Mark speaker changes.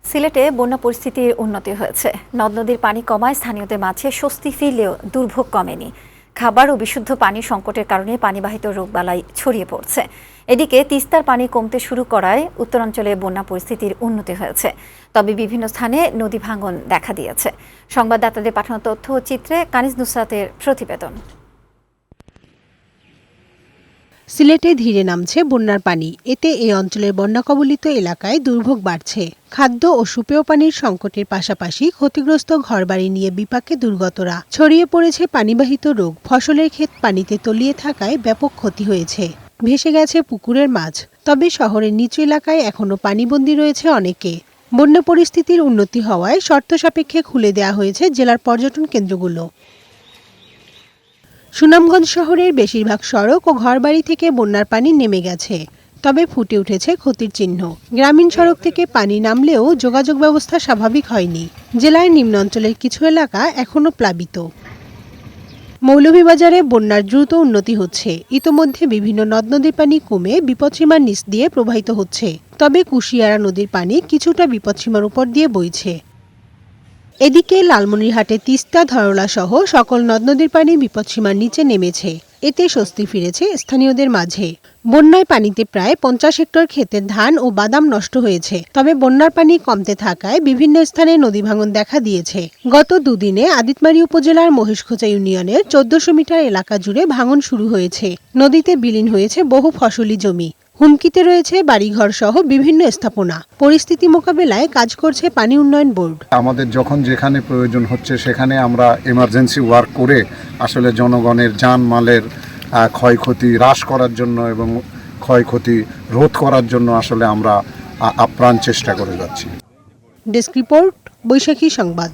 Speaker 1: সিলেটে বন্যা পরিস্থিতির উন্নতি হয়েছে। নদ নদীর পানি কমায় স্থানীয়দের মাঝে স্বস্তি ফিরলেও দুর্ভোগ কমেনি। খাবার ও বিশুদ্ধ পানির সংকটের কারণে পানিবাহিত রোগবালাই ছড়িয়ে পড়ছে। এদিকে তিস্তার পানি কমতে শুরু করায় উত্তরাঞ্চলে বন্যা পরিস্থিতির উন্নতি হয়েছে। তবে বিভিন্ন স্থানে নদী ভাঙন দেখা দিয়েছে। সংবাদদাতাদের পাঠানো তথ্য ও চিত্রে কানিজ নুসরাতের প্রতিবেদন।
Speaker 2: সিলেটে ধীরে নামছে বন্যার পানি। এতে এই অঞ্চলের বন্যা কবলিত এলাকায় দুর্ভোগ বাড়ছে। খাদ্য ও সুপেয় পানির সংকটের পাশাপাশি ক্ষতিগ্রস্ত ঘরবাড়ি নিয়ে বিপাকে দুর্গতরা। ছড়িয়ে পড়েছে পানিবাহিত রোগ। ফসলের ক্ষেত পানিতে তলিয়ে থাকায় ব্যাপক ক্ষতি হয়েছে। ভেসে গেছে পুকুরের মাছ। তবে শহরের নিচু এলাকায় এখনো পানিবন্দী রয়েছে অনেকে। বন্যা পরিস্থিতির উন্নতি হওয়ায় শর্ত সাপেক্ষে খুলে দেওয়া হয়েছে জেলার পর্যটন কেন্দ্রগুলো। সুনামগঞ্জ শহরের বেশিরভাগ সড়ক ও ঘরবাড়ি থেকে বন্যার পানি নেমে গেছে। তবে ফুটে উঠেছে ক্ষতির চিহ্ন। গ্রামীণ সড়ক থেকে পানি নামলেও যোগাযোগ ব্যবস্থা স্বাভাবিক হয়নি। জেলার নিম্ন অঞ্চলের কিছু এলাকা এখনও প্লাবিত। মৌলভীবাজারে বন্যার দ্রুত উন্নতি হচ্ছে। ইতোমধ্যে বিভিন্ন নদ নদীর পানি কমে বিপদসীমার নিচ দিয়ে প্রবাহিত হচ্ছে। তবে কুশিয়ারা নদীর পানি কিছুটা বিপদসীমার উপর দিয়ে বইছে। এদিকে লালমনিরহাটে তিস্তা, ধরলা সহ সকল নদ নদীর পানি বিপদসীমার নিচে নেমেছে। এতে স্বস্তি ফিরেছে স্থানীয়দের মাঝে। বন্যায় পানিতে প্রায় 50 হেক্টর ক্ষেতের ধান ও বাদাম নষ্ট হয়েছে। তবে বন্যার পানি কমতে থাকায় বিভিন্ন স্থানে নদী ভাঙন দেখা দিয়েছে। গত দুদিনে আদিতমারী উপজেলার মহেশখোঁচা ইউনিয়নের 1400 মিটার এলাকা জুড়ে ভাঙন শুরু হয়েছে। নদীতে বিলীন হয়েছে বহু ফসলি জমি। হুমকিতে রয়েছে বাড়িঘর সহ বিভিন্ন স্থাপনা। পরিস্থিতি মোকাবেলায় কাজ করছে পানি উন্নয়ন বোর্ড।
Speaker 3: আমাদের যখন যেখানে প্রয়োজন হচ্ছে সেখানে আমরা এমার্জেন্সি ওয়ার্ক করে আসলে জনগণের জানমালের ক্ষয়ক্ষতি হ্রাস করার জন্য এবং ক্ষয়ক্ষতি রোধ করার জন্য আসলে আমরা আপ্রাণ চেষ্টা করে যাচ্ছি।
Speaker 2: ডেস্ক রিপোর্ট, বৈশাখী সংবাদ।